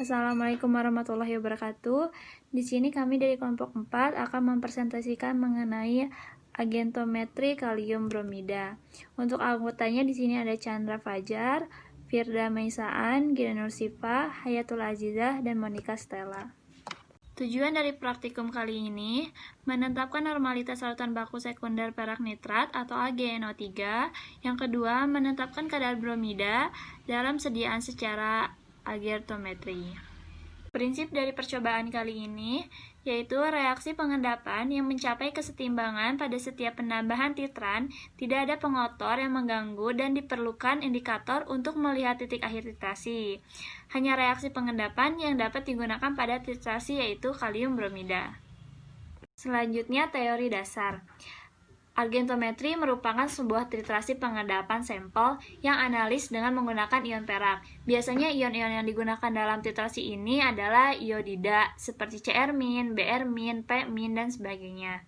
Assalamualaikum warahmatullahi wabarakatuh. Di sini kami dari kelompok 4 akan mempresentasikan mengenai agentometri kalium bromida. Untuk anggotanya di sini ada Chandra Fajar, Firda Maisaan, Gina Nursifa, Hayatul Azizah, dan Monica Stella. Tujuan dari praktikum kali ini menetapkan normalitas larutan baku sekunder perak nitrat atau AgNO3. Yang kedua, menetapkan kadar bromida dalam sediaan secara agentometri. Prinsip dari percobaan kali ini yaitu reaksi pengendapan yang mencapai kesetimbangan pada setiap penambahan titran, tidak ada pengotor yang mengganggu dan diperlukan indikator untuk melihat titik akhir titrasi. Hanya reaksi pengendapan yang dapat digunakan pada titrasi yaitu kalium bromida. Selanjutnya teori dasar. Agentometri merupakan sebuah titrasi pengendapan sampel yang analis dengan menggunakan ion perak. Biasanya ion-ion yang digunakan dalam titrasi ini adalah iodida seperti Cr-, Br-, P-, dan sebagainya.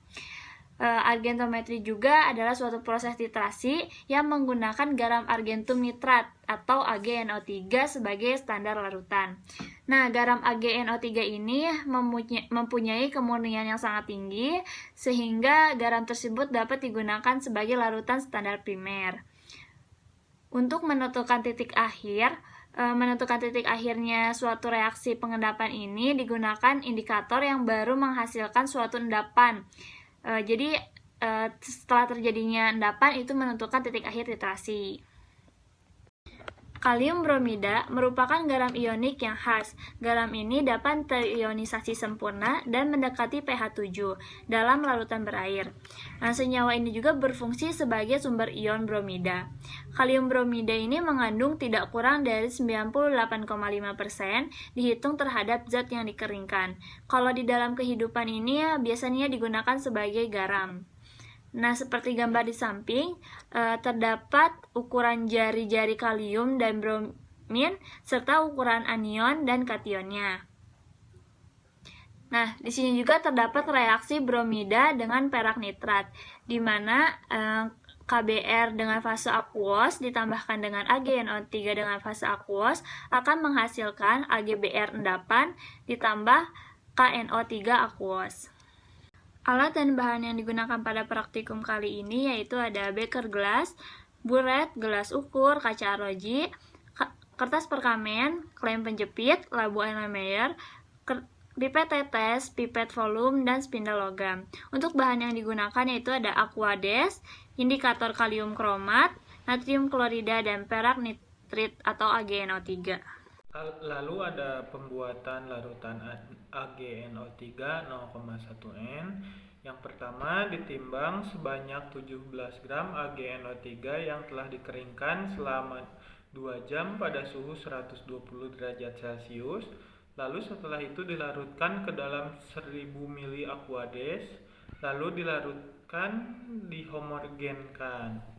Agentometri juga adalah suatu proses titrasi yang menggunakan garam argentum nitrat atau AgNO3 sebagai standar larutan. Nah, garam AgNO3 ini mempunyai kemurnian yang sangat tinggi sehingga garam tersebut dapat digunakan sebagai larutan standar primer. Untuk menentukan titik akhirnya suatu reaksi pengendapan ini digunakan indikator yang baru menghasilkan suatu endapan. Jadi setelah terjadinya endapan itu menentukan titik akhir titrasi. Kalium bromida merupakan garam ionik yang khas. Garam ini dapat terionisasi sempurna dan mendekati pH 7 dalam larutan berair. Nah, senyawa ini juga berfungsi sebagai sumber ion bromida. Kalium bromida ini mengandung tidak kurang dari 98,5% dihitung terhadap zat yang dikeringkan. Kalau di dalam kehidupan ini biasanya digunakan sebagai garam. Nah, seperti gambar di samping, terdapat ukuran jari-jari kalium dan bromin, serta ukuran anion dan kationnya. Nah, di sini juga terdapat reaksi bromida dengan perak nitrat, di mana KBr dengan fase akuos ditambahkan dengan AgNO3 dengan fase akuos akan menghasilkan AgBr endapan ditambah KNO3 akuos. Alat dan bahan yang digunakan pada praktikum kali ini yaitu ada beker gelas, buret, gelas ukur, kaca arloji, kertas perkamen, klem penjepit, labu Erlenmeyer, pipet tetes, pipet volume, dan spindle logam. Untuk bahan yang digunakan yaitu ada aquades, indikator kalium kromat, natrium klorida, dan perak nitrit atau AgNO3. Lalu ada pembuatan larutan AgNO3 0,1N. Yang pertama ditimbang sebanyak 17 gram AgNO3 yang telah dikeringkan selama 2 jam pada suhu 120 derajat Celcius. Lalu setelah itu dilarutkan ke dalam 1000 ml aquades, lalu dilarutkan, dihomogenkan.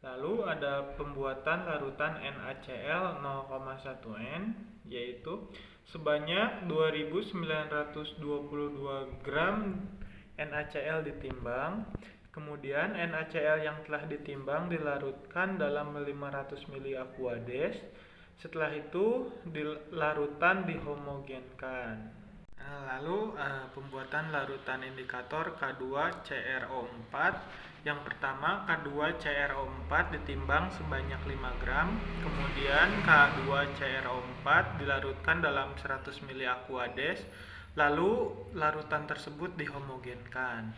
Lalu ada pembuatan larutan NaCl 0,1N yaitu sebanyak 2922 gram NaCl ditimbang. Kemudian NaCl yang telah ditimbang dilarutkan dalam 500 ml aquades. Setelah itu larutan dihomogenkan. Lalu pembuatan larutan indikator K2CrO4. Yang pertama K2CrO4 ditimbang sebanyak 5 gram, kemudian K2CrO4 dilarutkan dalam 100 ml aquades, lalu larutan tersebut dihomogenkan.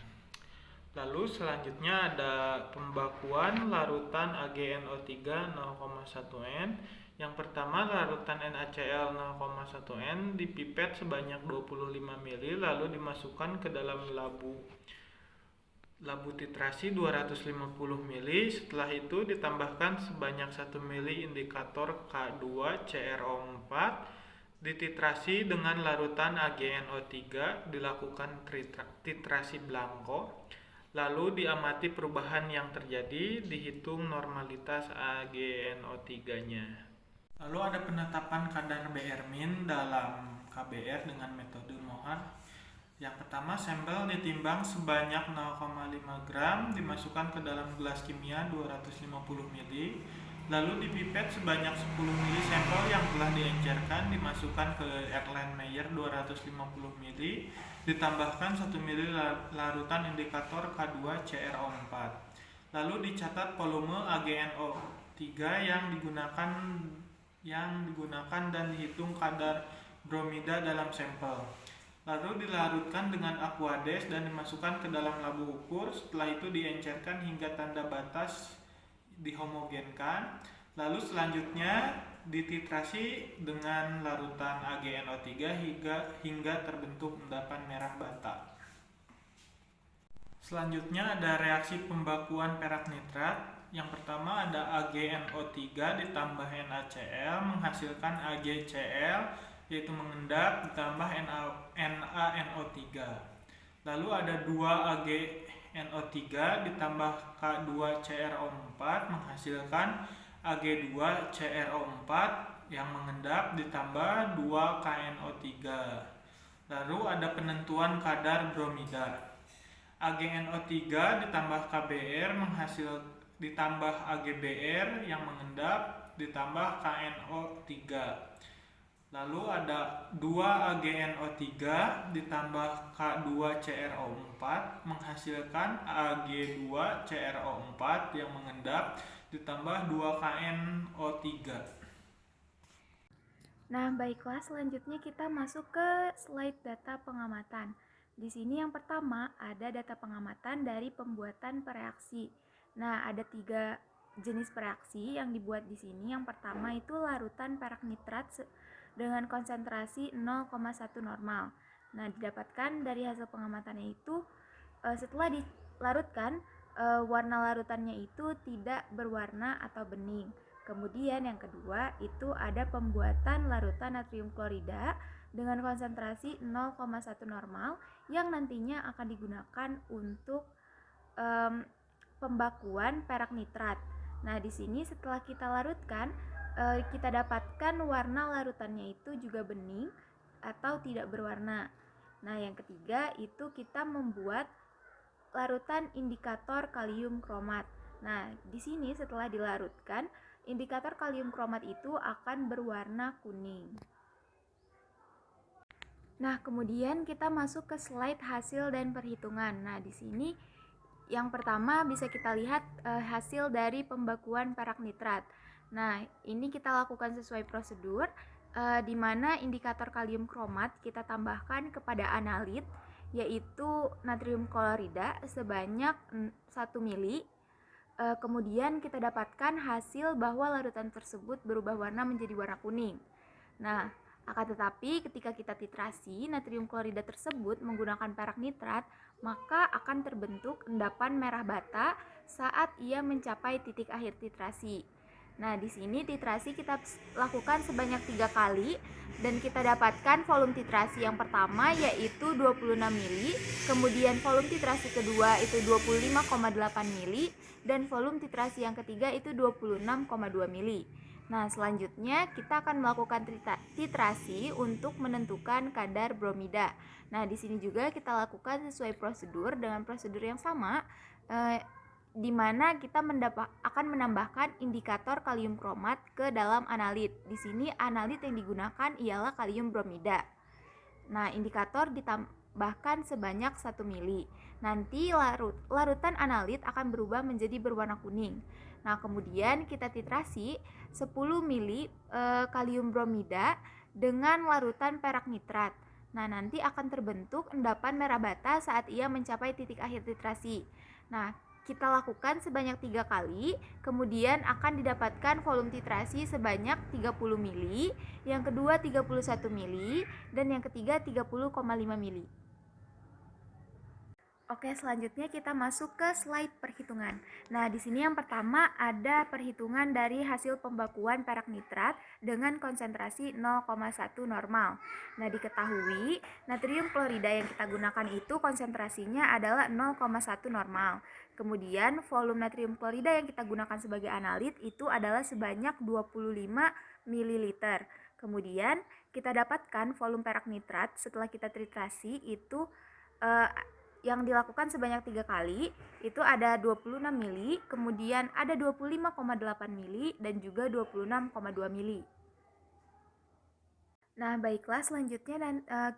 Lalu selanjutnya ada pembakuan larutan AgNO3 0,1N. Yang pertama larutan NaCl 0,1N dipipet sebanyak 25 ml lalu dimasukkan ke dalam labu titrasi 250 ml. Setelah itu ditambahkan sebanyak 1 ml indikator K2CrO4, dititrasi dengan larutan AgNO3, dilakukan titrasi blanko, lalu diamati perubahan yang terjadi, dihitung normalitas AgNO3-nya. Lalu ada penetapan kadar Br- dalam KBr dengan metode Mohar. Yang pertama, sampel ditimbang sebanyak 0,5 gram, dimasukkan ke dalam gelas kimia 250 ml, Lalu dipipet sebanyak 10 ml sampel yang telah diencerkan dimasukkan ke Erlenmeyer 250 ml, ditambahkan 1 ml larutan indikator K2CrO4. Lalu dicatat volume AgNO3 yang digunakan dan dihitung kadar bromida dalam sampel. Lalu dilarutkan dengan Aquades dan dimasukkan ke dalam labu ukur. Setelah itu diencerkan hingga tanda batas dihomogenkan. Lalu selanjutnya dititrasi dengan larutan AgNO3 hingga terbentuk endapan merah bata. Selanjutnya ada reaksi pembakuan perak nitrat. Yang pertama ada AgNO3 ditambah NaCl menghasilkan AgCl, yaitu mengendap, ditambah NaNO3. Lalu ada 2 AgNO3 ditambah K2CrO4 menghasilkan Ag2CrO4 yang mengendap, ditambah 2 KNO3. Lalu ada penentuan kadar bromida. AgNO3 ditambah KBr ditambah AgBr yang mengendap, ditambah KNO3. Lalu ada 2 AgNO3 ditambah K2CrO4 menghasilkan Ag2CrO4 yang mengendap, ditambah 2 KNO3. Nah, baiklah, selanjutnya kita masuk ke slide data pengamatan. Di sini yang pertama ada data pengamatan dari pembuatan pereaksi. Nah, ada 3 jenis pereaksi yang dibuat di sini. Yang pertama itu larutan perak nitrat dengan konsentrasi 0,1 normal. Nah, didapatkan dari hasil pengamatannya itu setelah dilarutkan warna larutannya itu tidak berwarna atau bening. Kemudian yang kedua itu ada pembuatan larutan natrium klorida dengan konsentrasi 0,1 normal yang nantinya akan digunakan untuk pembakuan perak nitrat. Nah, di sini setelah kita larutkan, kita dapatkan warna larutannya itu juga bening atau tidak berwarna. Nah, yang ketiga itu kita membuat larutan indikator kalium kromat. Nah, di sini setelah dilarutkan, indikator kalium kromat itu akan berwarna kuning. Nah, kemudian kita masuk ke slide hasil dan perhitungan. Nah, di sini yang pertama bisa kita lihat hasil dari pembakuan perak nitrat. Nah, ini kita lakukan sesuai prosedur, di mana indikator kalium kromat kita tambahkan kepada analit, yaitu natrium klorida sebanyak 1 mili. Kemudian kita dapatkan hasil bahwa larutan tersebut berubah warna menjadi warna kuning. Nah, akan tetapi ketika kita titrasi natrium klorida tersebut menggunakan perak nitrat, maka akan terbentuk endapan merah bata saat ia mencapai titik akhir titrasi. Nah, di sini titrasi kita lakukan sebanyak 3 kali dan kita dapatkan volume titrasi yang pertama yaitu 26 mili, kemudian volume titrasi kedua itu 25,8 mili dan volume titrasi yang ketiga itu 26,2 mili. Nah, selanjutnya kita akan melakukan titrasi untuk menentukan kadar bromida. Nah, di sini juga kita lakukan sesuai prosedur dengan prosedur yang sama, di mana kita akan menambahkan indikator kalium kromat ke dalam analit. Di sini analit yang digunakan ialah kalium bromida. Nah, indikator ditambahkan sebanyak 1 mili. Nanti larutan analit akan berubah menjadi berwarna kuning. Nah, kemudian kita titrasi 10 mili kalium bromida dengan larutan perak nitrat. Nah, nanti akan terbentuk endapan merah bata saat ia mencapai titik akhir titrasi. Nah, kita lakukan sebanyak 3 kali, kemudian akan didapatkan volume titrasi sebanyak 30 mili, yang kedua 31 mili, dan yang ketiga 30,5 mili. Oke, selanjutnya kita masuk ke slide perhitungan. Nah, di sini yang pertama ada perhitungan dari hasil pembakuan perak nitrat dengan konsentrasi 0,1 normal. Nah, diketahui natrium klorida yang kita gunakan itu konsentrasinya adalah 0,1 normal. Kemudian volume natrium klorida yang kita gunakan sebagai analit itu adalah sebanyak 25 ml. Kemudian kita dapatkan volume perak nitrat setelah kita titrasi itu yang dilakukan sebanyak 3 kali, itu ada 26 mili, kemudian ada 25,8 mili, dan juga 26,2 mili. Nah, baiklah, selanjutnya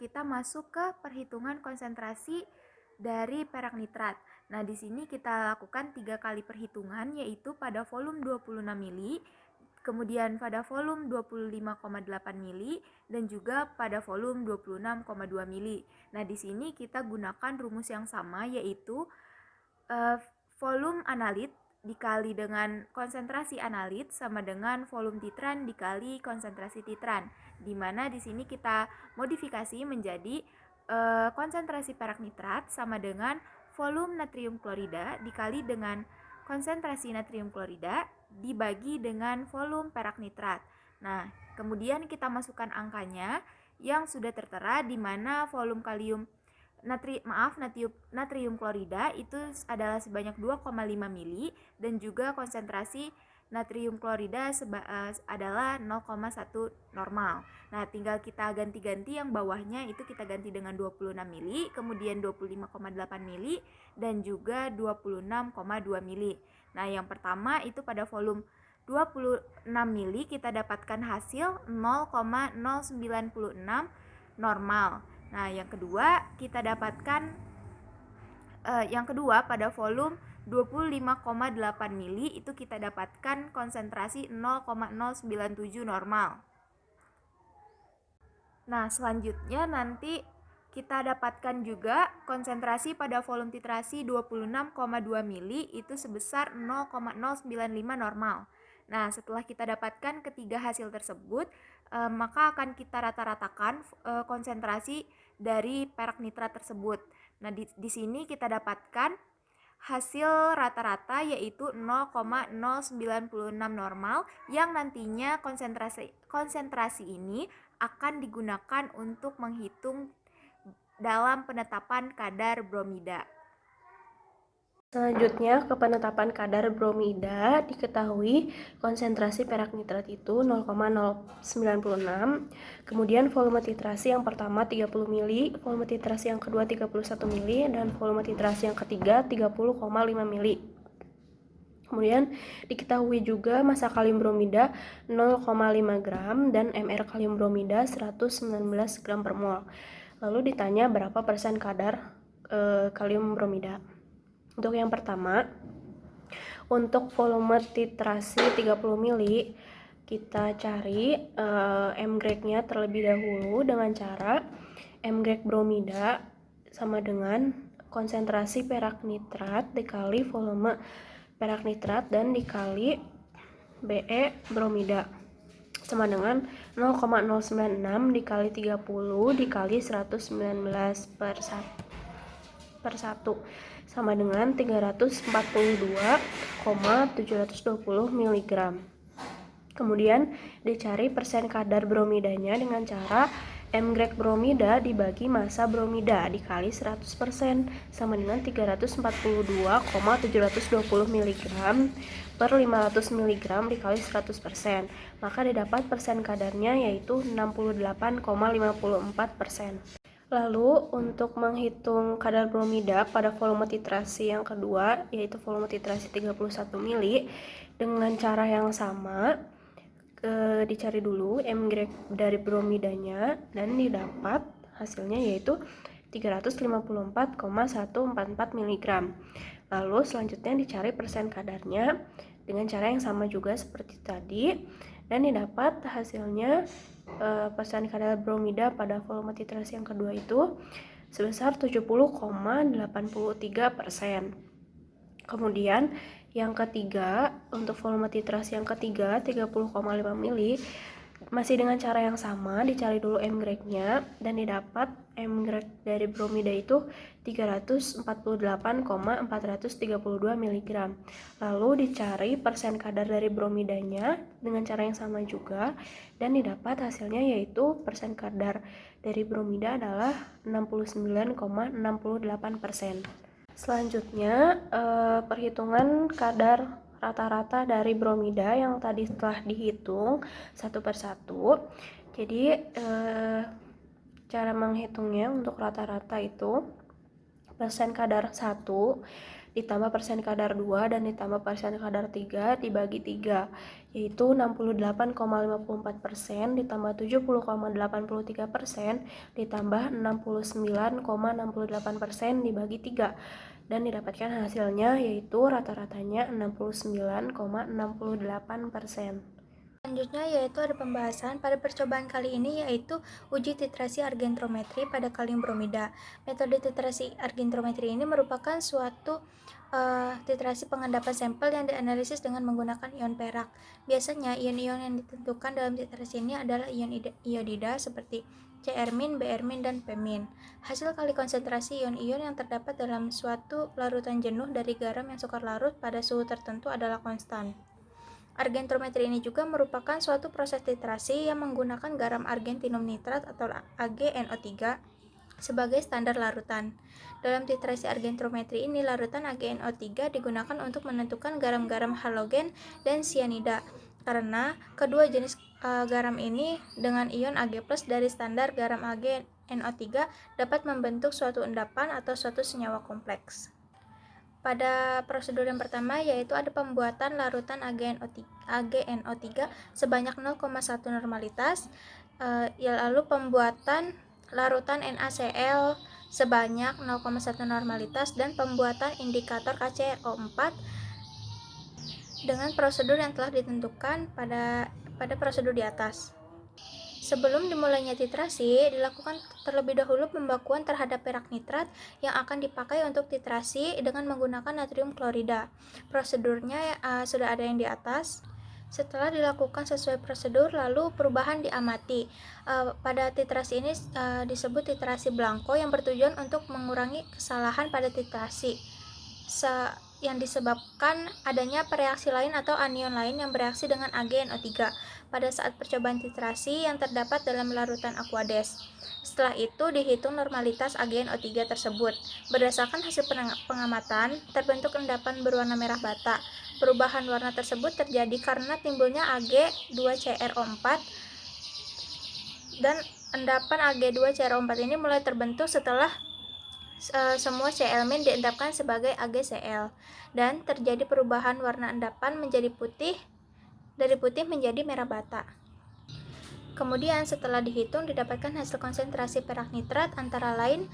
kita masuk ke perhitungan konsentrasi dari perak nitrat. Nah, di sini kita lakukan 3 kali perhitungan, yaitu pada volume 26 mili, kemudian pada volume 25,8 mili, dan juga pada volume 26,2 mili. Nah, di sini kita gunakan rumus yang sama, yaitu volume analit dikali dengan konsentrasi analit sama dengan volume titran dikali konsentrasi titran, di mana di sini kita modifikasi menjadi konsentrasi perak nitrat sama dengan volume natrium klorida dikali dengan konsentrasi natrium klorida dibagi dengan volume perak nitrat. Nah, kemudian kita masukkan angkanya yang sudah tertera, di mana volume natrium klorida itu adalah sebanyak 2,5 mili, dan juga konsentrasi natrium klorida adalah 0,1 normal. Nah, tinggal kita ganti-ganti, yang bawahnya itu kita ganti dengan 26 mili, kemudian 25,8 mili, dan juga 26,2 mili. Nah, yang pertama itu pada volume 26 mili kita dapatkan hasil 0,096 normal. Nah, yang kedua pada volume 25,8 mili itu kita dapatkan konsentrasi 0,097 normal. Nah, selanjutnya nanti kita dapatkan juga konsentrasi pada volume titrasi 26,2 mili itu sebesar 0,095 normal. Nah, setelah kita dapatkan ketiga hasil tersebut, maka akan kita rata-ratakan konsentrasi dari perak nitrat tersebut. Nah, di sini kita dapatkan hasil rata-rata yaitu 0,096 normal, yang nantinya konsentrasi ini akan digunakan untuk menghitung dalam penetapan kadar bromida. Selanjutnya, ke penetapan kadar bromida, diketahui konsentrasi perak nitrat itu 0,096, kemudian volume titrasi yang pertama 30 mili, volume titrasi yang kedua 31 mili, dan volume titrasi yang ketiga 30,5 mili. Kemudian diketahui juga massa kalium bromida 0,5 gram dan mR kalium bromida 119 gram per mol. Lalu ditanya berapa persen kadar kalium bromida. Untuk yang pertama, untuk volume titrasi 30 mili, kita cari mgreg-nya terlebih dahulu dengan cara mgreg bromida sama dengan konsentrasi perak nitrat dikali volume perak nitrat dan dikali Be bromida sama dengan 0,096 dikali 30 dikali 119 per 1 sama dengan 342,720 mg. Kemudian dicari persen kadar bromidanya dengan cara mgreg bromida dibagi massa bromida dikali 100% sama dengan 342,720 mg per 500 mg dikali 100%. Maka didapat persen kadarnya yaitu 68,54%. Lalu untuk menghitung kadar bromida pada volume titrasi yang kedua, yaitu volume titrasi 31 mili, dengan cara yang sama, dicari dulu mgreg dari bromidanya dan didapat hasilnya yaitu 354,144 mg. Lalu selanjutnya dicari persen kadarnya dengan cara yang sama juga seperti tadi, dan didapat hasilnya persen kadar bromida pada volume titrasi yang kedua itu sebesar 70,83%. Kemudian yang ketiga, untuk volume titrasi yang ketiga 30,5 mili, masih dengan cara yang sama, dicari dulu mgreg-nya dan didapat mgreg dari bromida itu 348,432 mg. Lalu dicari persen kadar dari bromidanya dengan cara yang sama juga dan didapat hasilnya yaitu persen kadar dari bromida adalah 69,68%. Selanjutnya perhitungan kadar rata-rata dari bromida yang tadi telah dihitung satu persatu. Jadi cara menghitungnya untuk rata-rata itu persen kadar 1 ditambah persen kadar 2 dan ditambah persen kadar 3 dibagi 3, yaitu 68,54% ditambah 70,83% ditambah 69,68% dibagi 3, dan didapatkan hasilnya yaitu rata-ratanya 69,68%. Selanjutnya yaitu ada pembahasan pada percobaan kali ini yaitu uji titrasi argentrometri pada kalium bromida. Metode titrasi argentrometri ini merupakan suatu titrasi pengendapan sampel yang dianalisis dengan menggunakan ion perak. Biasanya ion-ion yang ditentukan dalam titrasi ini adalah ion iodida seperti Cr-, Br-, dan P-. Hasil kali konsentrasi ion-ion yang terdapat dalam suatu larutan jenuh dari garam yang sukar larut pada suhu tertentu adalah konstan. Argentrometri ini juga merupakan suatu proses titrasi yang menggunakan garam argentinum nitrat atau AgNO3 sebagai standar larutan. Dalam titrasi argentrometri ini, larutan AgNO3 digunakan untuk menentukan garam-garam halogen dan sianida, karena kedua jenis garam ini dengan ion Ag+ dari standar garam AgNO3 dapat membentuk suatu endapan atau suatu senyawa kompleks. Pada prosedur yang pertama yaitu ada pembuatan larutan AgNO3 sebanyak 0,1 normalitas, lalu pembuatan larutan NaCl sebanyak 0,1 normalitas, dan pembuatan indikator KCrO4 dengan prosedur yang telah ditentukan pada prosedur di atas. Sebelum dimulainya titrasi, dilakukan terlebih dahulu pembakuan terhadap perak nitrat yang akan dipakai untuk titrasi dengan menggunakan natrium klorida. Prosedurnya sudah ada yang di atas. Setelah dilakukan sesuai prosedur, lalu perubahan diamati. Pada titrasi ini disebut titrasi blanko yang bertujuan untuk mengurangi kesalahan pada titrasi yang disebabkan adanya reaksi lain atau anion lain yang bereaksi dengan AgNO3 pada saat percobaan titrasi yang terdapat dalam larutan Aquades. Setelah itu dihitung normalitas AgNO3 tersebut. Berdasarkan hasil pengamatan, terbentuk endapan berwarna merah bata. Perubahan warna tersebut terjadi karena timbulnya Ag2CrO4, dan endapan Ag2CrO4 ini mulai terbentuk setelah semua Cl- diendapkan sebagai AgCl, dan terjadi perubahan warna endapan menjadi putih, dari putih menjadi merah bata. Kemudian setelah dihitung didapatkan hasil konsentrasi perak nitrat antara lain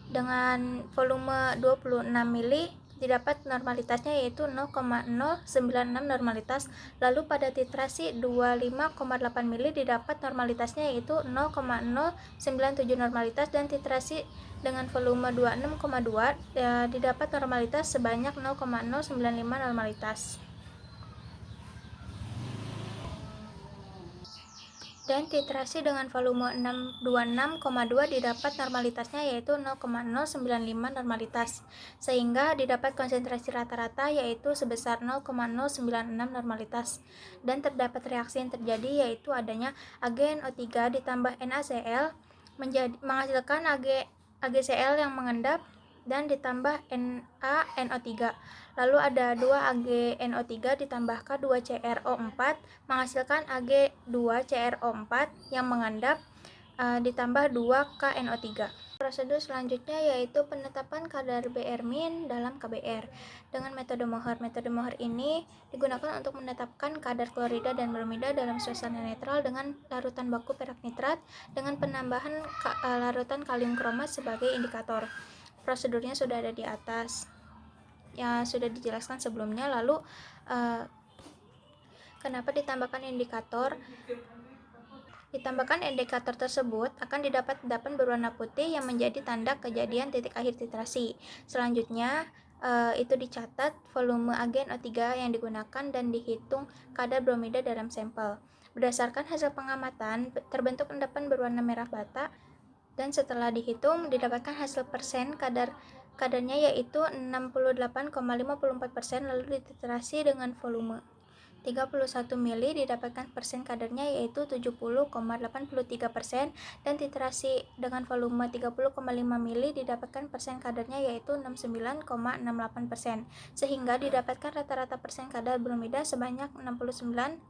dengan volume 26 mili didapat normalitasnya yaitu 0,096 normalitas, lalu pada titrasi 25,8 mili didapat normalitasnya yaitu 0,097 normalitas, dan titrasi dengan volume 26,2 didapat normalitas sebanyak 0,095 normalitas. Dan titrasi dengan volume 26,2 didapat normalitasnya yaitu 0,095 normalitas, sehingga didapat konsentrasi rata-rata yaitu sebesar 0,096 normalitas, dan terdapat reaksi yang terjadi yaitu adanya AgNO3 ditambah NaCl menghasilkan AgCl yang mengendap dan ditambah NaNO3. Lalu ada 2 AgNO3 ditambah K2CrO4 menghasilkan Ag2CrO4 yang mengendap ditambah 2 KNO3. Prosedur selanjutnya yaitu penetapan kadar Br- dalam KBr dengan metode Mohr. Metode Mohr ini digunakan untuk menetapkan kadar klorida dan bromida dalam suasana netral dengan larutan baku perak nitrat dengan penambahan larutan kalium kromat sebagai indikator. Prosedurnya sudah ada di atas, yang sudah dijelaskan sebelumnya. Lalu kenapa ditambahkan indikator? Ditambahkan indikator tersebut akan didapat endapan berwarna putih yang menjadi tanda kejadian titik akhir titrasi. Selanjutnya itu dicatat volume AgNO3 yang digunakan dan dihitung kadar bromida dalam sampel. Berdasarkan hasil pengamatan terbentuk endapan berwarna merah bata, dan setelah dihitung didapatkan hasil persen kadarnya yaitu 68,54%, lalu dititrasi dengan volume 31 mili didapatkan persen kadarnya yaitu 70,83%, dan titrasi dengan volume 30,5 mili didapatkan persen kadarnya yaitu 69,68%, sehingga didapatkan rata-rata persen kadar bromida sebanyak 69,68%,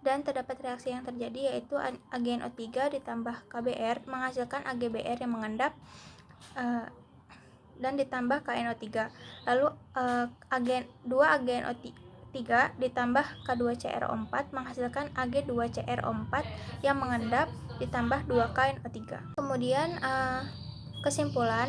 dan terdapat reaksi yang terjadi yaitu AgNO3 ditambah KBr menghasilkan AgBr yang mengendap dan ditambah KNO3. Lalu 2 AgNO3 ditambah K2CrO4 menghasilkan Ag2CrO4 yang mengendap ditambah 2 KNO3. Kemudian kesimpulan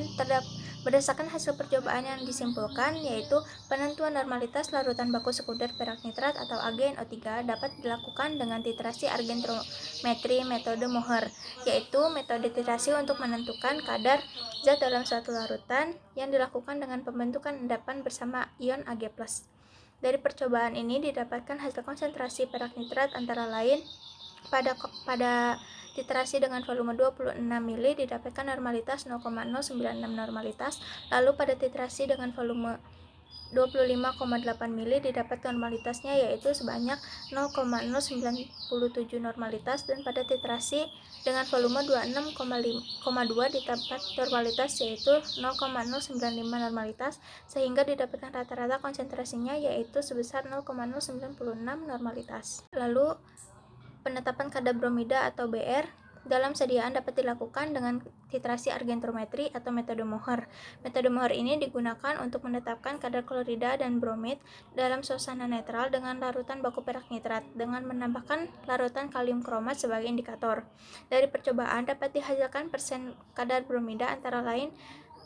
berdasarkan hasil percobaan yang disimpulkan, yaitu penentuan normalitas larutan baku sekunder perak nitrat atau AgNO3 dapat dilakukan dengan titrasi argentrometri metode Mohr, yaitu metode titrasi untuk menentukan kadar zat dalam suatu larutan yang dilakukan dengan pembentukan endapan bersama ion Ag+. Dari percobaan ini didapatkan hasil konsentrasi perak nitrat antara lain pada titrasi dengan volume 26 mili didapatkan normalitas 0,096 normalitas, lalu pada titrasi dengan volume 25,8 mili didapat normalitasnya yaitu sebanyak 0,097 normalitas, dan pada titrasi dengan volume 26,2 didapat normalitas yaitu 0,095 normalitas, sehingga didapatkan rata-rata konsentrasinya yaitu sebesar 0,096 normalitas. Lalu penetapan kadar bromida atau BR dalam sediaan dapat dilakukan dengan titrasi argentrometri atau metode Mohr. Metode Mohr ini digunakan untuk menetapkan kadar klorida dan bromid dalam suasana netral dengan larutan baku perak nitrat dengan menambahkan larutan kalium kromat sebagai indikator. Dari percobaan dapat dihasilkan persen kadar bromida antara lain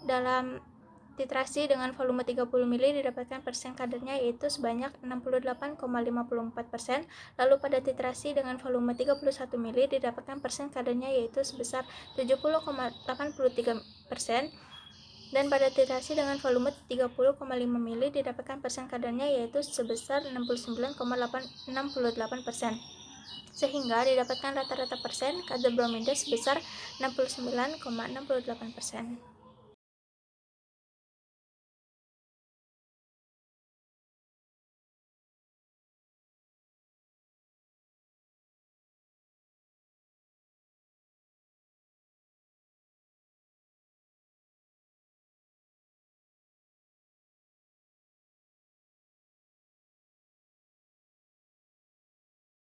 dalam titrasi dengan volume 30 mili didapatkan persen kadarnya yaitu sebanyak 68,54%, lalu pada titrasi dengan volume 31 mili didapatkan persen kadarnya yaitu sebesar 70,83%, dan pada titrasi dengan volume 30,5 mili didapatkan persen kadarnya yaitu sebesar 69,68%, sehingga didapatkan rata-rata persen kadar bromida sebesar 69,68%.